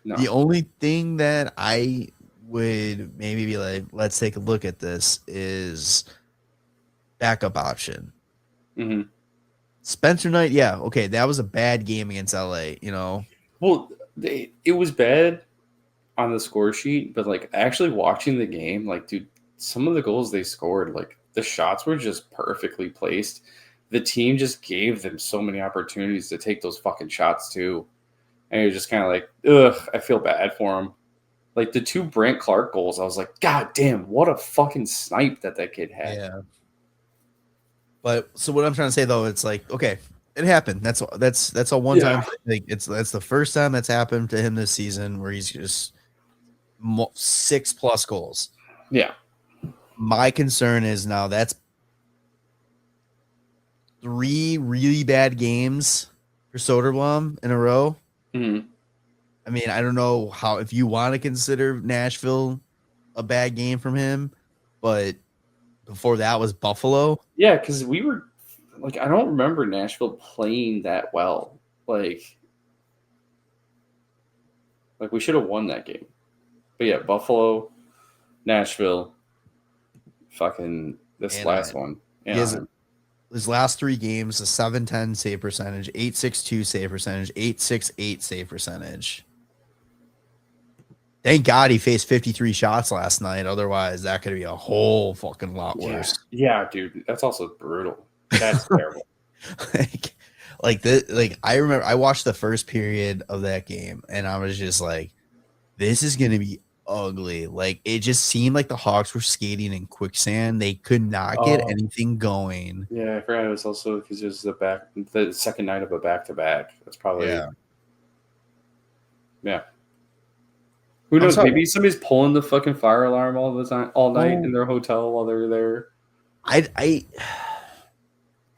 Speaker 2: The only thing that I would maybe be like, let's take a look at this is backup option.
Speaker 3: Mm-hmm.
Speaker 2: Spencer Knight, yeah, okay, that was a bad game against LA,
Speaker 3: Well, it was bad on the score sheet, but like actually watching the game, like, dude, some of the goals they scored, like the shots were just perfectly placed. The team just gave them so many opportunities to take those fucking shots too. And you're just kind of like, ugh, I feel bad for him. Like the 2 Brant Clark goals, I was like, God damn, what a fucking snipe that kid had.
Speaker 2: Yeah. But so what I'm trying to say though, it's like, okay, it happened. That's a one time thing. That's the first time that's happened to him this season where he's just 6+ goals.
Speaker 3: Yeah.
Speaker 2: My concern is now that's 3 really bad games for Soderblom in a row.
Speaker 3: Mm-hmm.
Speaker 2: I mean, I don't know if you want to consider Nashville a bad game from him, but before that was Buffalo.
Speaker 3: Yeah, because we were like, I don't remember Nashville playing that well. Like we should have won that game. But yeah, Buffalo, Nashville, fucking this last one. Yeah.
Speaker 2: His last 3 games, a 710 save percentage, 862 save percentage, 868 save percentage. Thank God he faced 53 shots last night. Otherwise, that could be a whole fucking lot worse.
Speaker 3: Yeah, dude. That's also brutal. That's terrible.
Speaker 2: I remember I watched the first period of that game and I was just like, this is going to be ugly. Like it just seemed like the Hawks were skating in quicksand. They could not get anything going.
Speaker 3: Yeah, I forgot it was also because it was the second night of a back-to-back. That's probably yeah. Who knows? Maybe somebody's pulling the fucking fire alarm all night in their hotel while they're there.
Speaker 2: I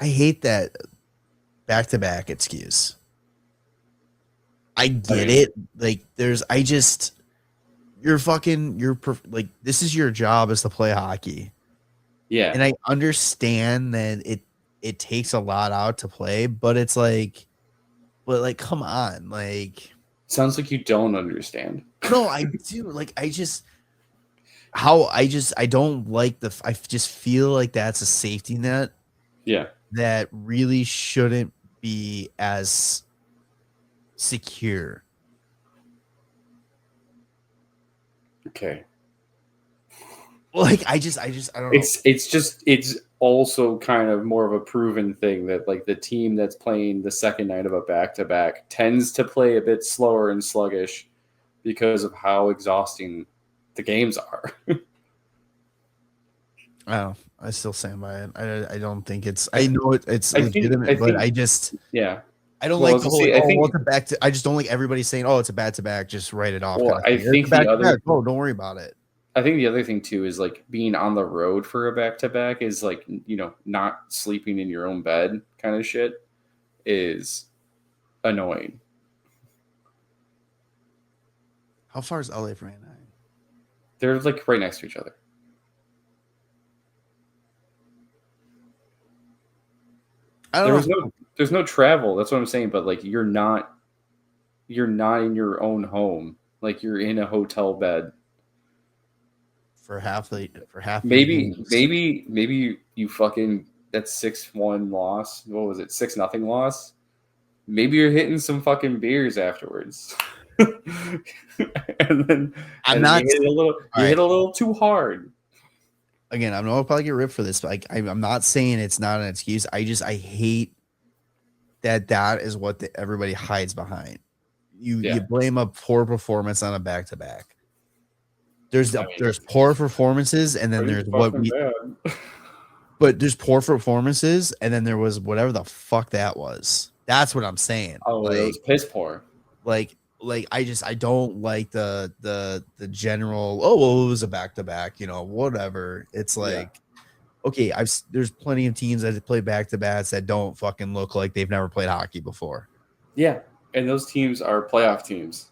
Speaker 2: hate that back-to-back excuse. I get it. Like this is your job is to play hockey.
Speaker 3: Yeah.
Speaker 2: And I understand that it takes a lot out to play, but it's like, come on. Like,
Speaker 3: sounds like you don't understand.
Speaker 2: No, I do. Like, I just don't like I just feel like that's a safety net.
Speaker 3: Yeah.
Speaker 2: That really shouldn't be as secure.
Speaker 3: Okay.
Speaker 2: Like I don't know.
Speaker 3: It's also kind of more of a proven thing that like the team that's playing the second night of a back-to-back tends to play a bit slower and sluggish because of how exhausting the games are.
Speaker 2: Oh, I still stand by it. I don't think it's. I know it's
Speaker 3: I think
Speaker 2: legitimate, but I just
Speaker 3: yeah.
Speaker 2: I don't
Speaker 3: Well,
Speaker 2: like the whole.
Speaker 3: see,
Speaker 2: Like, oh, what's a back to? I just don't like everybody saying, "Oh, it's a back to back." Just write it off, kind
Speaker 3: well,
Speaker 2: of
Speaker 3: I
Speaker 2: thing. It's
Speaker 3: think
Speaker 2: a
Speaker 3: the
Speaker 2: back to
Speaker 3: other
Speaker 2: back. Oh, don't worry about it.
Speaker 3: I think the other thing too is like being on the road for a back-to-back is like, you know, not sleeping in your own bed kind of shit is annoying.
Speaker 2: How far is LA from Anaheim?
Speaker 3: They're like right next to each other.
Speaker 2: I don't know.
Speaker 3: There's no travel. That's what I'm saying. But like you're not in your own home. Like you're in a hotel bed.
Speaker 2: For half the
Speaker 3: Maybe
Speaker 2: games.
Speaker 3: you fucking that 6-1 loss. What was it? 6-0 loss. Maybe you're hitting some fucking beers afterwards. and then
Speaker 2: I'm not.
Speaker 3: You hit a little too hard.
Speaker 2: Again, I'm not probably get ripped for this, but like, I'm not saying it's not an excuse. I hate that is what everybody hides behind. You blame a poor performance on a back to back. There's poor performances, and then there's what we.
Speaker 3: Bad.
Speaker 2: But there's poor performances, and then there was whatever the fuck that was. That's what I'm saying.
Speaker 3: Oh,
Speaker 2: like,
Speaker 3: it was piss poor.
Speaker 2: Like I don't like the general. Oh well, it was a back to back. You know, whatever. It's like, okay, there's plenty of teams that play back to backs that don't fucking look like they've never played hockey before.
Speaker 3: Yeah, and those teams are playoff teams.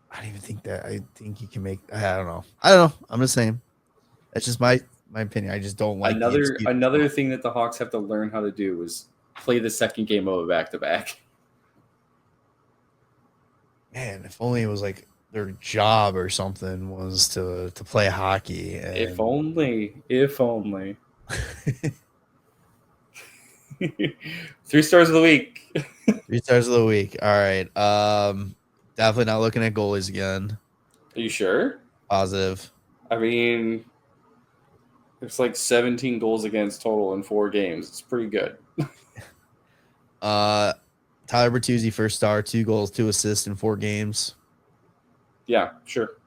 Speaker 2: I don't even think that. I think you can make. I don't know. I'm just saying. That's just my opinion. I just don't like
Speaker 3: another thing that the Hawks have to learn how to do is play the second game of a back to back.
Speaker 2: Man, if only it was like their job or something was to play hockey.
Speaker 3: If only. 3 stars of the week.
Speaker 2: 3 stars of the week. All right. Definitely not looking at goalies again.
Speaker 3: Are you sure?
Speaker 2: Positive.
Speaker 3: I mean, it's like 17 goals against total in 4 games. It's pretty good.
Speaker 2: Tyler Bertuzzi, first star, 2 goals, 2 assists in 4 games.
Speaker 3: Yeah, sure.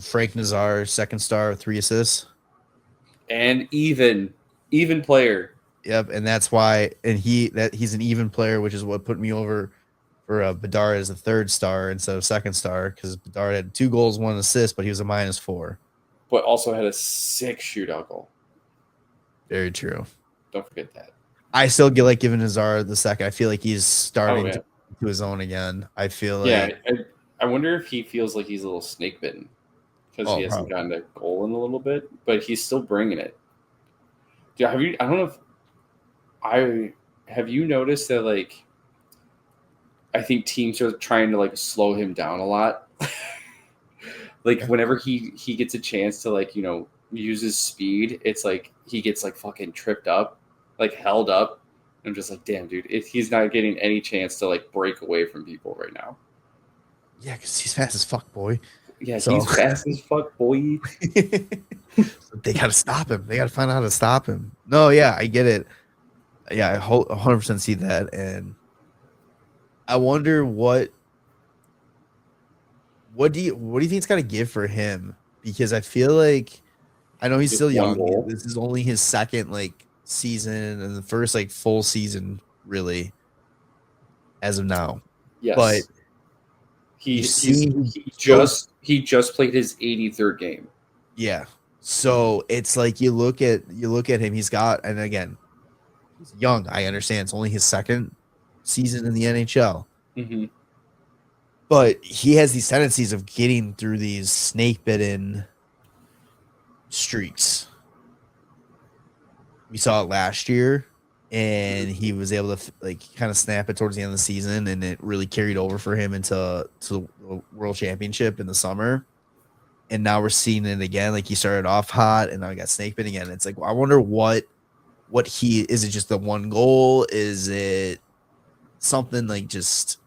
Speaker 2: Frank Nazar, second star, 3 assists.
Speaker 3: And even player.
Speaker 2: Yep, and that's why, and he's an even player, which is what put me over for Bedard as a 3rd star instead of 2nd star, because Bedard had 2 goals, 1 assist, but he was a -4.
Speaker 3: But also had a 6 shootout goal.
Speaker 2: Very true.
Speaker 3: Don't forget that.
Speaker 2: I still like giving Nazar the second. I feel like he's starting to his own again. I feel like.
Speaker 3: Yeah, I wonder if he feels like he's a little snake bitten because he hasn't gotten a goal in a little bit, but he's still bringing it. Yeah, I don't know if have you noticed that like I think teams are trying to like slow him down a lot. Like whenever he gets a chance to like, you know, use his speed, it's like he gets like fucking tripped up, like held up. I'm just like, damn, dude, he's not getting any chance to like break away from people right now.
Speaker 2: Yeah, because he's fast as fuck, boy.
Speaker 3: Yeah, he's fast as fuck, boy.
Speaker 2: So they got to stop him. They got to find out how to stop him. No, yeah, I get it. Yeah, I 100% see that. And I wonder what do you think it's got to give for him? Because I feel like, I know he's still young.
Speaker 3: Goal.
Speaker 2: This is only his second like season and the first like full season really as of now.
Speaker 3: Yes.
Speaker 2: But
Speaker 3: he just played his 83rd game.
Speaker 2: Yeah. So it's like you look at him, he's got, and again, he's young. I understand it's only his second season in the NHL.
Speaker 3: Mm-hmm.
Speaker 2: But he has these tendencies of getting through these snake bitten streaks. We saw it last year, and he was able to like kind of snap it towards the end of the season, and it really carried over for him into the World Championship in the summer. And now we're seeing it again. Like he started off hot, and now he got snake bit again. It's like, I wonder what he is. It just the one goal? Is it something like just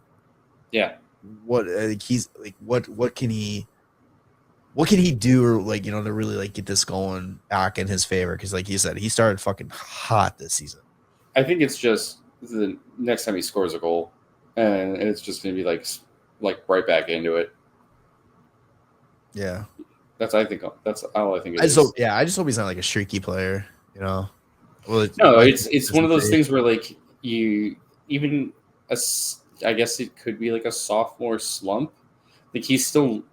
Speaker 2: what he's like, what can he do, or like, to really like get this going back in his favor? Because like you said, he started fucking hot this season.
Speaker 3: I think it's just the next time he scores a goal, and it's just gonna be like right back into it.
Speaker 2: Yeah,
Speaker 3: That's all I think it
Speaker 2: I
Speaker 3: is.
Speaker 2: just hope he's not like a streaky player. Well,
Speaker 3: no, it's one of those things where like you even I guess it could be like a sophomore slump. Like he's still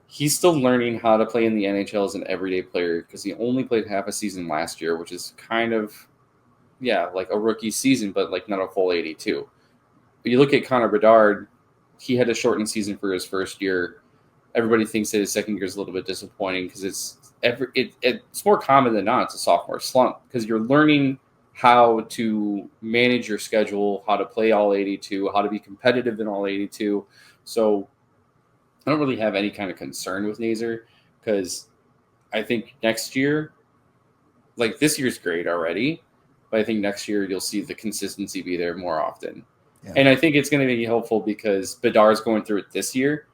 Speaker 3: he's still learning how to play in the NHL as an everyday player because he only played half a season last year, which is kind of like a rookie season, but like not a full 82. But you look at Connor Bedard, he had a shortened season for his first year. Everybody thinks that his second year is a little bit disappointing because it's more common than not. It's a sophomore slump because you're learning how to manage your schedule, how to play all 82, how to be competitive in all 82. So I don't really have any kind of concern with Nazer because I think next year, like this year's great already, but I think next year you'll see the consistency be there more often. Yeah. And I think it's going to be helpful because Bedard's going through it this year.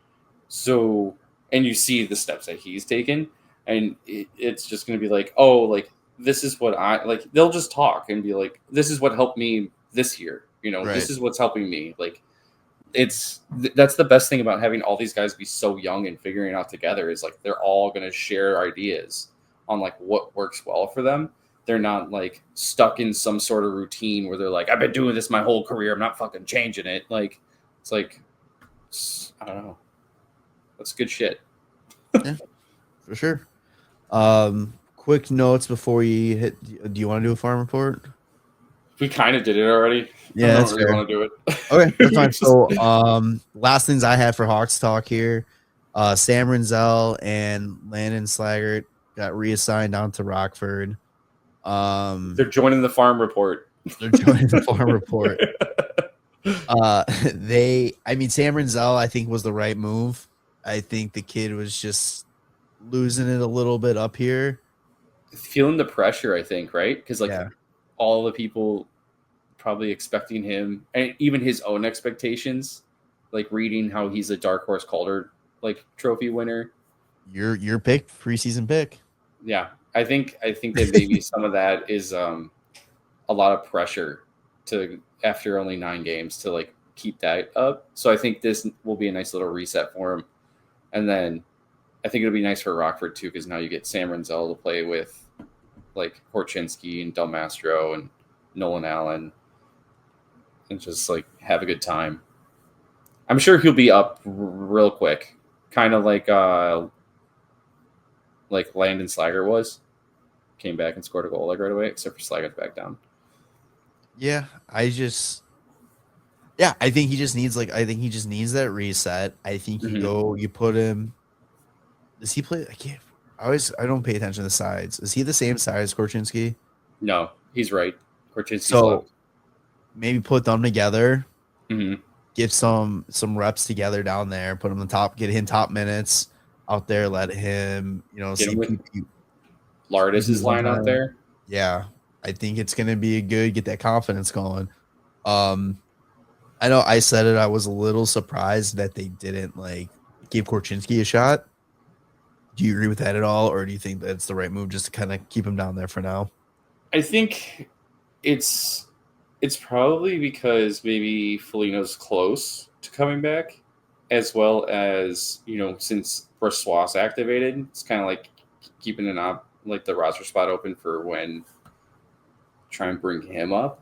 Speaker 3: So, and you see the steps that he's taken, and it's just going to be like, oh, like this is what I like. They'll just talk and be like, this is what helped me this year. Right. This is what's helping me. Like, that's the best thing about having all these guys be so young and figuring it out together is like they're all going to share ideas on like what works well for them. They're not like stuck in some sort of routine where they're like, I've been doing this my whole career, I'm not fucking changing it. Like it's like I don't know. That's good shit.
Speaker 2: Yeah, for sure. Quick notes before you hit. Do you want to do a farm report?
Speaker 3: We kind of did it already.
Speaker 2: Yeah,
Speaker 3: I don't really want to do it.
Speaker 2: Okay, that's fine. So, last things I had for Hawks talk here, Sam Renzel and Landon Slaggert got reassigned down to Rockford.
Speaker 3: They're joining the farm report.
Speaker 2: Sam Renzel, I think, was the right move. I think the kid was just losing it a little bit up here.
Speaker 3: Feeling the pressure, I think, right? Because all the people probably expecting him, and even his own expectations, like reading how he's a dark horse Calder like trophy winner.
Speaker 2: Your pick, preseason pick.
Speaker 3: Yeah, I think that maybe some of that is a lot of pressure to after only 9 games to like keep that up. So I think this will be a nice little reset for him, and then I think it'll be nice for Rockford too because now you get Sam Renzel to play with like Korchinski and Del Mastro and Nolan Allen. And just like have a good time. I'm sure he'll be up real quick, kind of like Landon Slaggert was. Came back and scored a goal like right away, except for Slaggert's back down.
Speaker 2: Yeah, I think he just needs that reset. I think you put him. Does he play? I don't pay attention to the sides. Is he the same size as Korchinski?
Speaker 3: No, he's right. Korchinski's
Speaker 2: left. Maybe put them together,
Speaker 3: get
Speaker 2: some reps together down there, put him on top, get him top minutes out there, let him,
Speaker 3: see Lardis' line out there.
Speaker 2: Yeah, I think it's going to be get that confidence going. I know I said it. I was a little surprised that they didn't give Korchinski a shot. Do you agree with that at all, or do you think that's the right move just to kind of keep him down there for now?
Speaker 3: I think it's probably because maybe Foligno's close to coming back, as well as, since Brossoit's activated, it's kind of like keeping the roster spot open for when try and bring him up.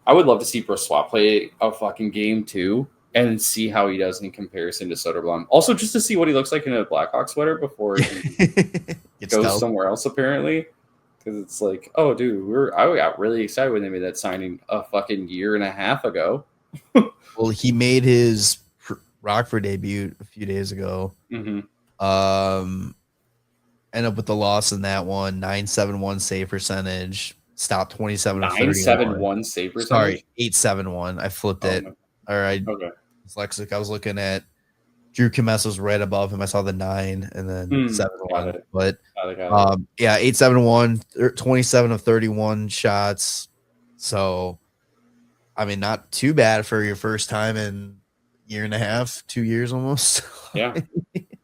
Speaker 3: I would love to see Brossoit play a fucking game too and see how he does in comparison to Soderblom. Also, just to see what he looks like in a Blackhawks sweater before he goes somewhere else, apparently. Because it's like, oh, dude, I got really excited when they made that signing a fucking year and a half ago.
Speaker 2: Well, he made his Rockford debut a few days ago.
Speaker 3: Mm-hmm.
Speaker 2: End up with the loss in that one. 971 save percentage. Stopped 27 of 31.
Speaker 3: 971 save percentage?
Speaker 2: Sorry, 871. I flipped it.
Speaker 3: No.
Speaker 2: All right.
Speaker 3: Okay.
Speaker 2: Dyslexic. I was looking at Drew Comess was right above him. I saw the 9 and then 7-1. But 871, 27 of 31 shots. So I mean, not too bad for your first time in year and a half, 2 years almost.
Speaker 3: Yeah.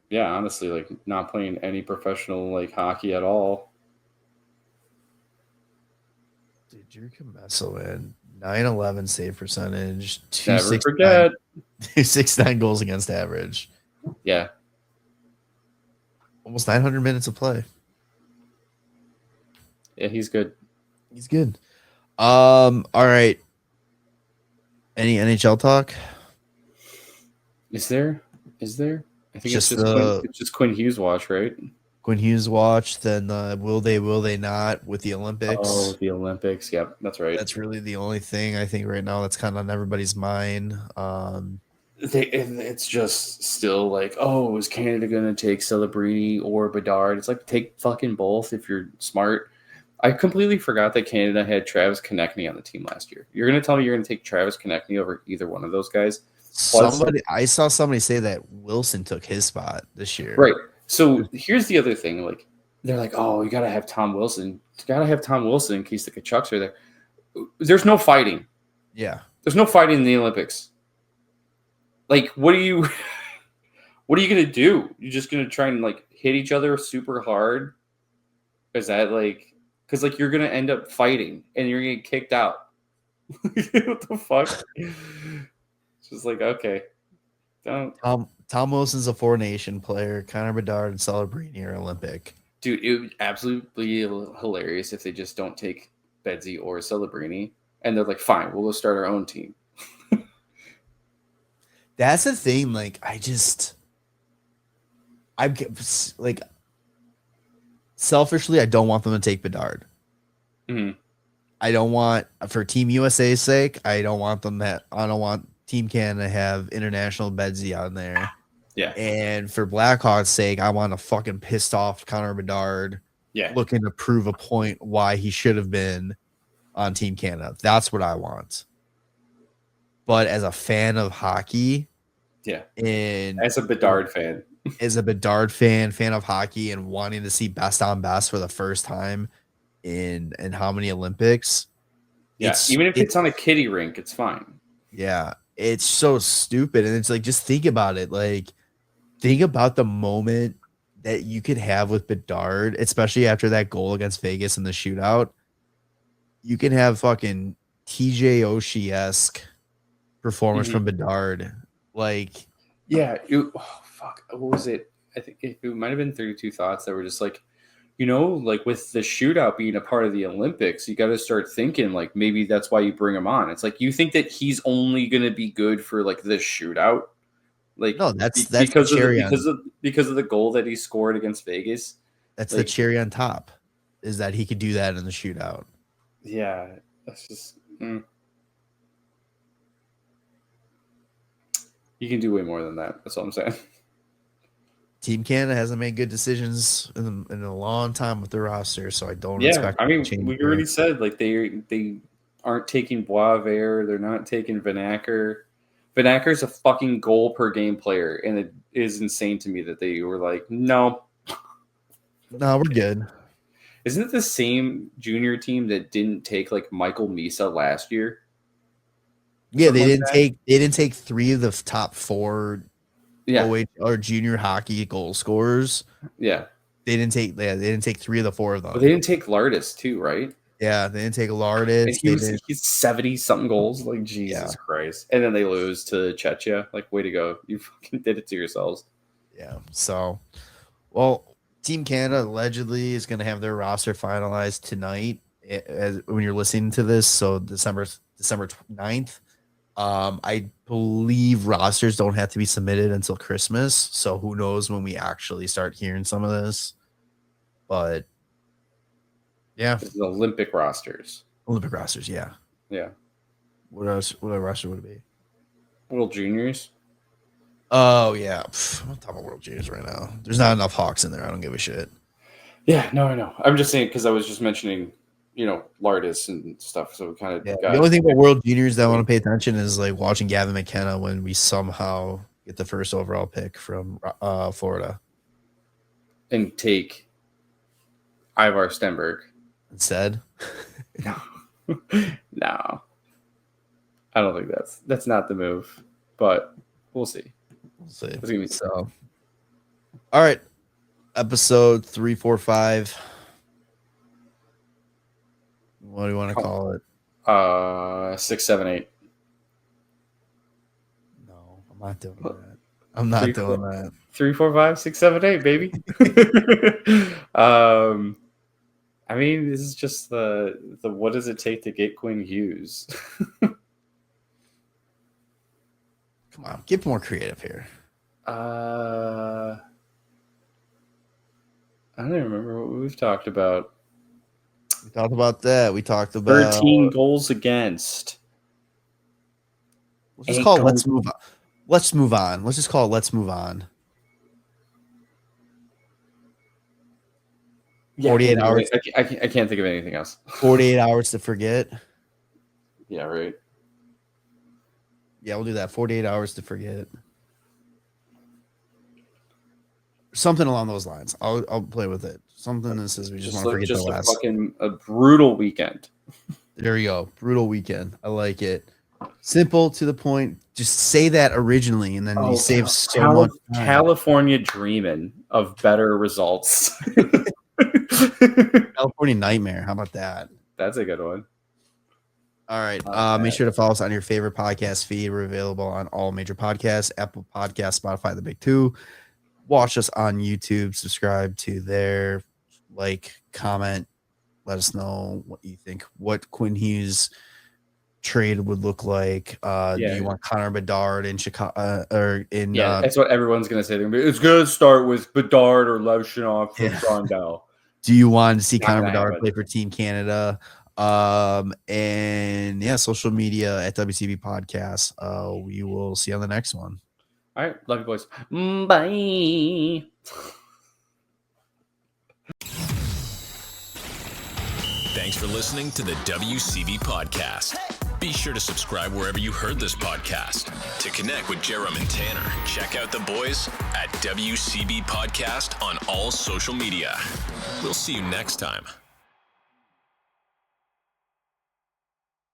Speaker 3: Yeah, honestly, like not playing any professional like hockey at all.
Speaker 2: Dude, Drew Comesso, man, 911 save percentage,
Speaker 3: Never forget.
Speaker 2: 269 goals against average,
Speaker 3: Yeah.
Speaker 2: almost 900 minutes of play.
Speaker 3: Yeah, he's good.
Speaker 2: He's good. All right. Any NHL talk?
Speaker 3: Is there? I think
Speaker 2: Just
Speaker 3: it's just Quinn Hughes watch, right?
Speaker 2: Quinn Hughes watch. Then will they not with the Olympics?
Speaker 3: Oh, the Olympics. Yep, that's right.
Speaker 2: That's really the only thing I think right now that's kind of on everybody's mind.
Speaker 3: It's just still like, oh, is Canada going to take Celebrini or Bedard? It's like, take fucking both if you're smart. I completely forgot that Canada had Travis Konechny on the team last year. You're going to tell me you're going to take Travis Konechny over either one of those guys? Plus,
Speaker 2: I saw somebody say that Wilson took his spot this year.
Speaker 3: Right. So here's the other thing. Like, they're like, oh, you got to have Tom Wilson. You got to have Tom Wilson in case the Kachucks are there. There's no fighting.
Speaker 2: Yeah.
Speaker 3: There's no fighting in the Olympics. Like, what are you gonna do? You're just gonna try and like hit each other super hard? Is that like, because like you're gonna end up fighting and you're gonna get kicked out? What the fuck? It's just like, okay, don't.
Speaker 2: Tom Wilson's a 4-nation player. Connor Bedard and Celebrini are Olympic.
Speaker 3: Dude, it would absolutely be hilarious if they just don't take Bedsy or Celebrini and they're like, fine, we'll go start our own team.
Speaker 2: That's the thing. Like, I'm like, selfishly, I don't want them to take Bedard.
Speaker 3: Mm-hmm.
Speaker 2: I don't want, for Team USA's sake, I don't want Team Canada to have international Bedsy on there.
Speaker 3: Yeah.
Speaker 2: And for Blackhawks' sake, I want a fucking pissed off Connor Bedard.
Speaker 3: Yeah.
Speaker 2: Looking to prove a point why he should have been on Team Canada. That's what I want. But as a fan of hockey,
Speaker 3: yeah,
Speaker 2: and
Speaker 3: as a Bedard fan,
Speaker 2: fan of hockey, and wanting to see best on best for the first time in how many Olympics?
Speaker 3: Yeah, even if it's on a kiddie rink, it's fine.
Speaker 2: Yeah, it's so stupid, and it's like, just think about it. Like, think about the moment that you could have with Bedard, especially after that goal against Vegas in the shootout. You can have fucking TJ Oshie-esque performance from Bedard. Like,
Speaker 3: yeah, fuck, what was it? I think it might have been 32 Thoughts that were just like, like with the shootout being a part of the Olympics, you got to start thinking like maybe that's why you bring him on. It's like, you think that he's only going to be good for like the shootout? Like, no, that's because of the goal that he scored against Vegas.
Speaker 2: That's like, the cherry on top, is that he could do that in the shootout.
Speaker 3: Yeah, that's just. You can do way more than that. That's all I'm saying.
Speaker 2: Team Canada hasn't made good decisions in a long time with their roster, so I don't expect.
Speaker 3: I mean, we already said like they aren't taking Boisvert. They're not taking Vanacker. Vanacker's a fucking goal per game player, and it is insane to me that they were like, no,
Speaker 2: we're good.
Speaker 3: Isn't it the same junior team that didn't take like Michael Misa last year?
Speaker 2: Yeah, they didn't take 3 of the top 4 OH or junior hockey goal scorers.
Speaker 3: Yeah.
Speaker 2: They didn't take 3 of the 4 of them.
Speaker 3: But they didn't take Lardis too, right?
Speaker 2: Yeah, they didn't take Lardis.
Speaker 3: He's 70-something goals. Like, Jesus Christ. And then they lose to Czechia. Like, way to go. You fucking did it to yourselves.
Speaker 2: Yeah. So, well, Team Canada allegedly is going to have their roster finalized tonight when you're listening to this. So December 9th. I believe rosters don't have to be submitted until Christmas, so who knows when we actually start hearing some of this. But yeah,
Speaker 3: it's the Olympic rosters.
Speaker 2: Yeah.
Speaker 3: Yeah.
Speaker 2: What else? What other roster would it be?
Speaker 3: World Juniors.
Speaker 2: Oh yeah, I'm talking about World Juniors right now. There's not enough Hawks in there. I don't give a shit.
Speaker 3: Yeah, no, I know. I'm just saying because I was just mentioning, Lardis and stuff. So we kind of
Speaker 2: the only thing about World Juniors that I want to pay attention is like watching Gavin McKenna when we somehow get the first overall pick from Florida
Speaker 3: and take Ivar Stenberg
Speaker 2: instead.
Speaker 3: No. I don't think that's not the move, but we'll see.
Speaker 2: We'll see.
Speaker 3: It's gonna be
Speaker 2: So, all right, episode 345. What do you want to call it?
Speaker 3: 6, 7, 8.
Speaker 2: No, I'm not doing that. I'm not doing that.
Speaker 3: 3, 4, 5, 6, 7, 8, baby. I mean, this is just the what does it take to get Quinn Hughes?
Speaker 2: Come on, get more creative here.
Speaker 3: I don't even remember what we've talked about.
Speaker 2: We talked about that. We talked about
Speaker 3: 13 goals against.
Speaker 2: Let's just call it let's move on. Let's move on. Let's just call it let's move on. 48 hours.
Speaker 3: I can't think of anything else.
Speaker 2: 48 hours to forget.
Speaker 3: Yeah, right.
Speaker 2: Yeah, we'll do that. 48 hours to forget. Something along those lines. I'll play with it. Something that says we just want to forget the last.
Speaker 3: A brutal weekend.
Speaker 2: There you go. Brutal weekend. I like it. Simple, to the point. Just say that originally, and then you save so much time.
Speaker 3: California dreaming of better results.
Speaker 2: California nightmare. How about that?
Speaker 3: That's a good one.
Speaker 2: All right. Make sure to follow us on your favorite podcast feed. We're available on all major podcasts, Apple Podcasts, Spotify, the big two. Watch us on YouTube. Subscribe to there. Like, comment. Let us know what you think. What Quinn Hughes trade would look like. Do you want Connor Bedard in Chicago or in?
Speaker 3: That's what everyone's gonna say. It's gonna start with Bedard or Levshinov from Grondell.
Speaker 2: Do you want to see Connor Bedard play for Team Canada? And social media at WCB Podcast. We will see you on the next one.
Speaker 3: All right, love you boys. Bye.
Speaker 1: Thanks for listening to the WCB Podcast. Be sure to subscribe wherever you heard this podcast. To connect with Jarom and Tanner, check out the boys at WCB Podcast on all social media. We'll see you next time.